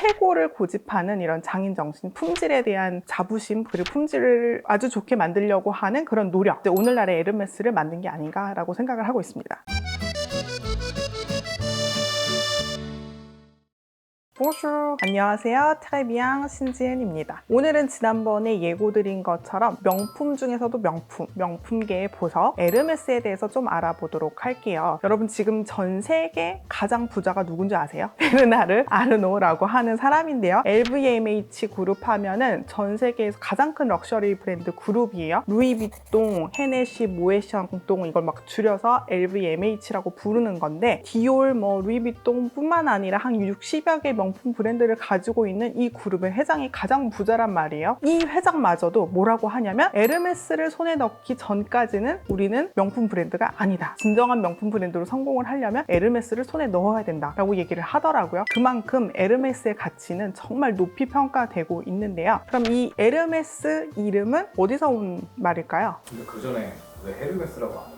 최고를 고집하는 이런 장인 정신, 품질에 대한 자부심, 그리고 품질을 아주 좋게 만들려고 하는 그런 노력, 오늘날의 에르메스를 만든 게 아닌가라고 생각을 하고 있습니다. Bonjour. 안녕하세요. 트레비앙 신지은입니다. 오늘은 지난번에 예고드린 것처럼 명품 중에서도 명품계의 보석 에르메스에 대해서 좀 알아보도록 할게요. 여러분 지금 전 세계 가장 부자가 누군지 아세요? 베르나르 아르노라고 하는 사람인데요. LVMH 그룹 하면은 전 세계에서 가장 큰 럭셔리 브랜드 그룹이에요. 루이비통, 헤네시, 모에샹똥 이걸 막 줄여서 LVMH라고 부르는 건데 디올, 루이비통 뿐만 아니라 한 60여 개 명품 브랜드를 가지고 있는 이 그룹의 회장이 가장 부자란 말이에요. 이 회장마저도 뭐라고 하냐면 에르메스를 손에 넣기 전까지는 우리는 명품 브랜드가 아니다. 진정한 명품 브랜드로 성공을 하려면 에르메스를 손에 넣어야 된다라고 얘기를 하더라고요. 그만큼 에르메스의 가치는 정말 높이 평가되고 있는데요. 그럼 이 에르메스 이름은 어디서 온 말일까요? 근데 그 전에 왜 헤르메스라고 안 해요?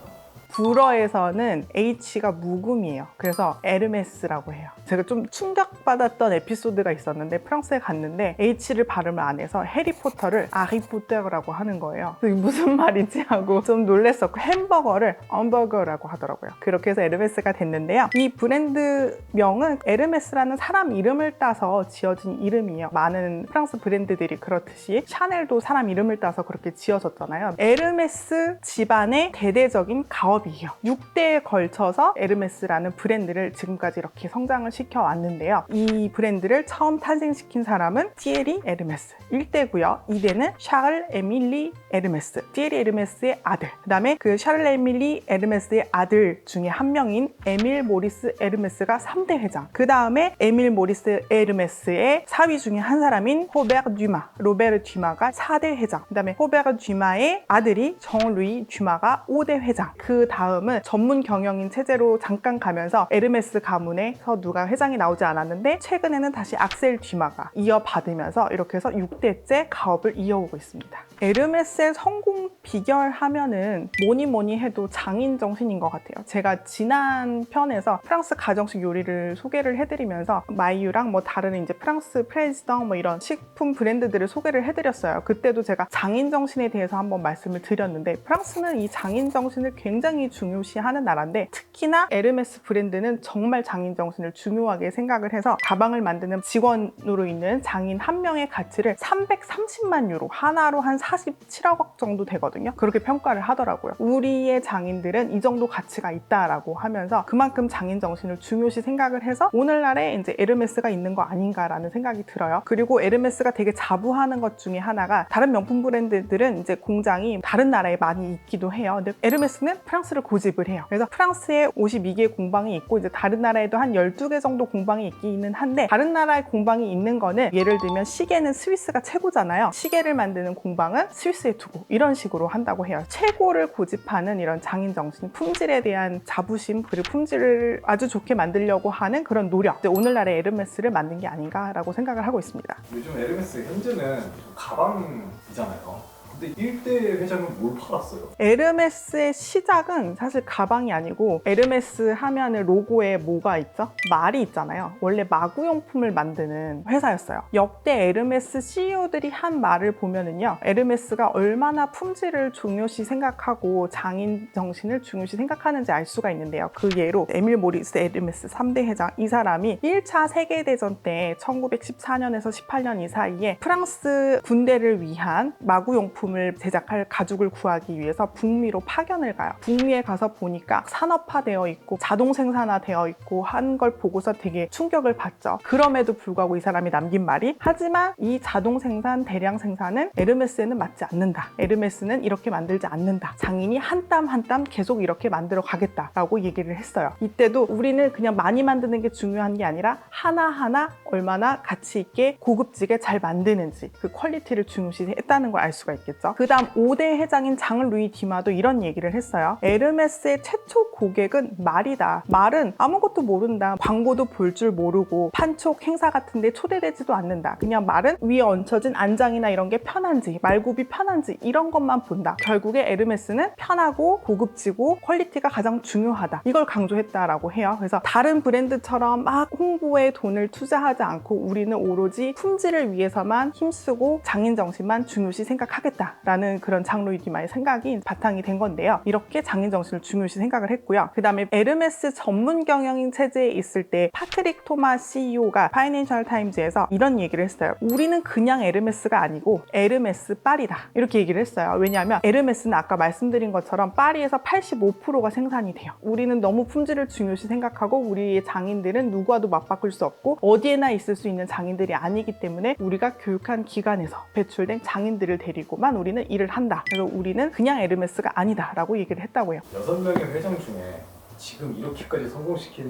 불어에서는 H가 묵음이에요. 그래서 에르메스라고 해요. 제가 좀 충격받았던 에피소드가 있었는데 프랑스에 갔는데 H를 발음을 안 해서 해리포터를 아리포테라고 하는 거예요. 이게 무슨 말이지 하고 좀 놀랬었고 햄버거를 엄버거라고 하더라고요. 그렇게 해서 에르메스가 됐는데요. 이 브랜드명은 에르메스라는 사람 이름을 따서 지어진 이름이에요. 많은 프랑스 브랜드들이 그렇듯이 샤넬도 사람 이름을 따서 그렇게 지어졌잖아요. 에르메스 집안의 대대적인 가업이에요. 6대에 걸쳐서 에르메스라는 브랜드를 지금까지 이렇게 성장을 시켜왔는데요. 이 브랜드를 처음 탄생시킨 사람은 티에리 에르메스 1대고요. 2대는 샤를 에밀리 에르메스, 티에리 에르메스의 아들. 그 다음에 그 샤를 에밀리 에르메스의 아들 중에 한 명인 에밀 모리스 에르메스가 3대 회장. 그 다음에 에밀 모리스 에르메스의 사위 중에 한 사람인 호베르 듀마, 로베르 듀마가 4대 회장. 그 다음에 호베르 듀마의 아들이 정 루이 듀마가 5대 회장. 그 다음은 전문 경영인 체제로 잠깐 가면서 에르메스 가문에서 누가 회장이 나오지 않았는데 최근에는 다시 악셀 듀마가 이어받으면서 이렇게 해서 6대째 가업을 이어오고 있습니다. 에르메스의 성공 비결 하면은 뭐니 해도 장인 정신인 것 같아요. 제가 지난 편에서 프랑스 가정식 요리를 소개를 해드리면서 마이유랑 다른 이제 프랑스 프레지덩 이런 식품 브랜드들을 소개를 해드렸어요. 그때도 제가 장인 정신에 대해서 한번 말씀을 드렸는데 프랑스는 이 장인 정신을 굉장히 중요시하는 나라인데 특히나 에르메스 브랜드는 정말 장인 정신을 중요하게 생각을 해서 가방을 만드는 직원으로 있는 장인 한 명의 가치를 330만 유로, 하나로 한 47억 원 정도 되거든요. 그렇게 평가를 하더라고요. 우리의 장인들은 이 정도 가치가 있다라고 하면서 그만큼 장인 정신을 중요시 생각을 해서 오늘날에 이제 에르메스가 있는 거 아닌가라는 생각이 들어요. 그리고 에르메스가 되게 자부하는 것 중에 하나가 다른 명품 브랜드들은 이제 공장이 다른 나라에 많이 있기도 해요. 근데 에르메스는 프랑스를 고집을 해요. 그래서 프랑스에 52개 공방이 있고 이제 다른 나라에도 한 12개 정도 공방이 있기는 한데 다른 나라에 공방이 있는 거는 예를 들면 시계는 스위스가 최고잖아요. 시계를 만드는 공방은 스위스에 두고 이런 식으로 한다고 해요. 최고를 고집하는 이런 장인 정신, 품질에 대한 자부심, 그리고 품질을 아주 좋게 만들려고 하는 그런 노력, 오늘날의 에르메스를 만든 게 아닌가라고 생각을 하고 있습니다. 요즘 에르메스 현재는 가방이잖아요. 근데 1대 회장은 뭘 팔았어요? 에르메스의 시작은 사실 가방이 아니고 에르메스 하면은 로고에 뭐가 있죠? 말이 있잖아요. 원래 마구용품을 만드는 회사였어요. 역대 에르메스 CEO들이 한 말을 보면은요. 에르메스가 얼마나 품질을 중요시 생각하고 장인 정신을 중요시 생각하는지 알 수가 있는데요. 그 예로 에밀 모리스 에르메스 3대 회장 이 사람이 1차 세계대전 때 1914년에서 18년 이 사이에 프랑스 군대를 위한 마구용품 을 제작할 가죽을 구하기 위해서 북미로 파견을 가요. 북미에 가서 보니까 산업화되어 있고 자동 생산화되어 있고 한 걸 보고서 되게 충격을 받죠. 그럼에도 불구하고 이 사람이 남긴 말이 하지만 이 자동 생산, 대량 생산은 에르메스에는 맞지 않는다. 에르메스는 이렇게 만들지 않는다. 장인이 한 땀 한 땀 계속 이렇게 만들어 가겠다라고 얘기를 했어요. 이때도 우리는 그냥 많이 만드는 게 중요한 게 아니라 하나하나 얼마나 가치 있게 고급지게 잘 만드는지 그 퀄리티를 중요시 했다는 걸 알 수가 있겠죠. 얘기했었죠. 그 다음 5대 회장인 장 루이 디마도 이런 얘기를 했어요. 에르메스의 최초 고객은 말이다. 말은 아무것도 모른다. 광고도 볼 줄 모르고 판촉 행사 같은 데 초대되지도 않는다. 그냥 말은 위에 얹혀진 안장이나 이런 게 편한지 말굽이 편한지 이런 것만 본다. 결국에 에르메스는 편하고 고급지고 퀄리티가 가장 중요하다. 이걸 강조했다라고 해요. 그래서 다른 브랜드처럼 막 홍보에 돈을 투자하지 않고 우리는 오로지 품질을 위해서만 힘쓰고 장인 정신만 중요시 생각하겠다라는 그런 장 루이 디마의 생각이 바탕이 된 건데요. 이렇게 장인 정신을 중요시 생각을 했고요. 그 다음에 에르메스 전문 경영인 체제에 있을 때 파트릭 토마 CEO가 파이낸셜 타임즈에서 이런 얘기를 했어요. 우리는 그냥 에르메스가 아니고 에르메스 파리다. 이렇게 얘기를 했어요. 왜냐하면 에르메스는 아까 말씀드린 것처럼 파리에서 85%가 생산이 돼요. 우리는 너무 품질을 중요시 생각하고 우리의 장인들은 누구와도 맞바꿀 수 없고 어디에나 있을 수 있는 장인들이 아니기 때문에 우리가 교육한 기관에서 배출된 장인들을 데리고만 우리는 일을 한다. 그래서 우리는 그냥 에르메스가 아니다 라고 얘기를 했다고 해요. 6명의 회장 중에 지금 이렇게까지 성공시킨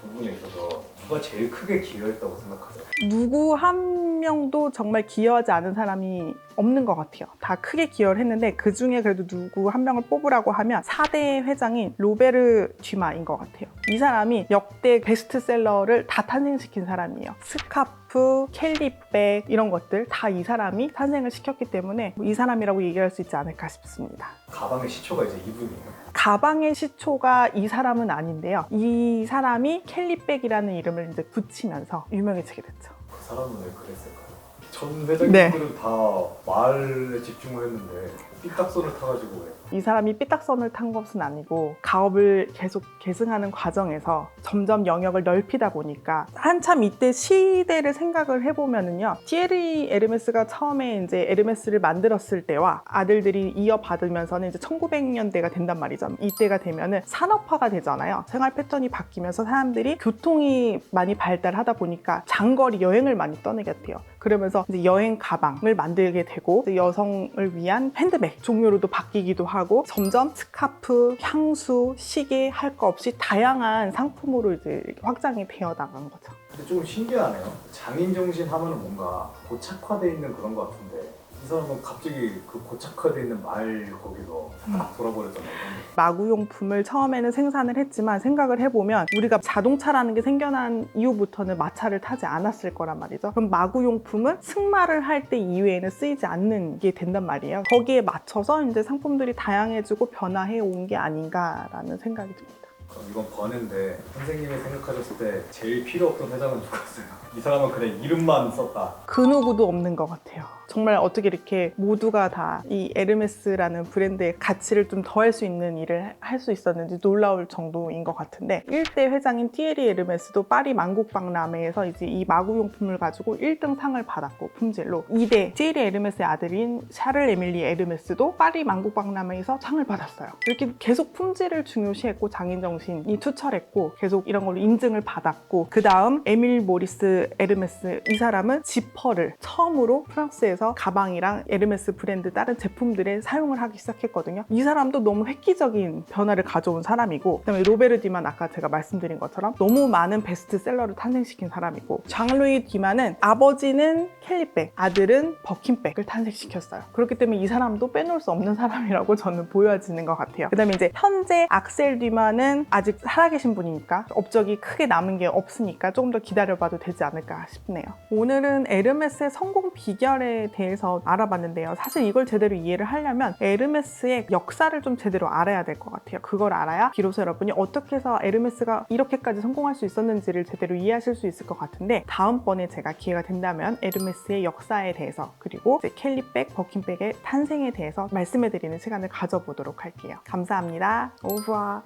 부분에 있어서 누가 제일 크게 기여했다고 생각하세요? 누구 한 명도 정말 기여하지 않은 사람이 없는 것 같아요. 다 크게 기여를 했는데 그 중에 그래도 누구 한 명을 뽑으라고 하면 4대 회장인 로베르 듀마인 것 같아요. 이 사람이 역대 베스트셀러를 다 탄생시킨 사람이에요. 스카프, 캘리백 이런 것들 다 이 사람이 탄생을 시켰기 때문에 이 사람이라고 얘기할 수 있지 않을까 싶습니다. 가방의 시초가 이제 이분이에요. 가방의 시초가 이 사람은 아닌데요. 이 사람이 캘리백이라는 이름을 이제 붙이면서 유명해지게 됐죠. 그 사람은 왜 그랬을까요? 전 회장님들은 다 말에 집중을 했는데 삐딱선을 타가지고 왜? 이 사람이 삐딱선을 탄 것은 아니고 가업을 계속 계승하는 과정에서 점점 영역을 넓히다 보니까 한참 이때 시대를 생각을 해보면은요. 티에리 에르메스가 처음에 이제 에르메스를 만들었을 때와 아들들이 이어받으면서는 이제 1900년대가 된단 말이죠. 이때가 되면은 산업화가 되잖아요. 생활 패턴이 바뀌면서 사람들이 교통이 많이 발달하다 보니까 장거리 여행을 많이 떠나게 돼요. 그러면서 이제 여행 가방을 만들게 되고 여성을 위한 핸드백 종류로도 바뀌기도 하고 점점 스카프, 향수, 시계 할 거 없이 다양한 상품으로 이제 확장이 되어 나간 거죠. 근데 좀 신기하네요. 장인 정신 하면은 뭔가 고착화돼 있는 그런 것 같은데 이 사람은 갑자기 그 고착화돼 있는 말 거기서 딱 돌아버렸잖아요. 마구용품을 처음에는 생산을 했지만 생각을 해보면 우리가 자동차라는 게 생겨난 이후부터는 마차를 타지 않았을 거란 말이죠. 그럼 마구용품은 승마를 할 때 이외에는 쓰이지 않는 게 된단 말이에요. 거기에 맞춰서 이제 상품들이 다양해지고 변화해 온 게 아닌가라는 생각이 듭니다. 그럼 이건 버는데 선생님이 생각하셨을 때 제일 필요 없던 회장은 누구였어요? 이 사람은 그냥 이름만 썼다. 그 누구도 없는 것 같아요. 정말 어떻게 이렇게 모두가 다 이 에르메스라는 브랜드의 가치를 좀 더할 수 있는 일을 할 수 있었는지 놀라울 정도인 것 같은데 1대 회장인 티에리 에르메스도 파리 만국박람회에서 이제 이 마구용품을 가지고 1등 상을 받았고 품질로 2대 티에리 에르메스의 아들인 샤를 에밀리 에르메스도 파리 만국박람회에서 상을 받았어요. 이렇게 계속 품질을 중요시했고 장인정신이 투철했고 계속 이런 걸로 인증을 받았고 그 다음 에밀 모리스 에르메스 이 사람은 지퍼를 처음으로 프랑스에서 가방이랑 에르메스 브랜드 다른 제품들에 사용을 하기 시작했거든요. 이 사람도 너무 획기적인 변화를 가져온 사람이고 그다음에 로베르 디만 아까 제가 말씀드린 것처럼 너무 많은 베스트셀러를 탄생시킨 사람이고 장 루이 디만은 아버지는 캘리백, 아들은 버킨백을 탄생시켰어요. 그렇기 때문에 이 사람도 빼놓을 수 없는 사람이라고 저는 보여지는 것 같아요. 그다음에 이제 현재 악셀 디만은 아직 살아계신 분이니까 업적이 크게 남은 게 없으니까 조금 더 기다려봐도 되지 않을까 싶네요. 오늘은 에르메스의 성공 비결에 대해서 알아봤는데요. 사실 이걸 제대로 이해를 하려면 에르메스의 역사를 좀 제대로 알아야 될 것 같아요. 그걸 알아야 비로소 여러분이 어떻게 해서 에르메스가 이렇게까지 성공할 수 있었는지를 제대로 이해하실 수 있을 것 같은데 다음번에 제가 기회가 된다면 에르메스의 역사에 대해서 그리고 이제 캘리백, 버킨백의 탄생에 대해서 말씀해드리는 시간을 가져보도록 할게요. 감사합니다. 오브와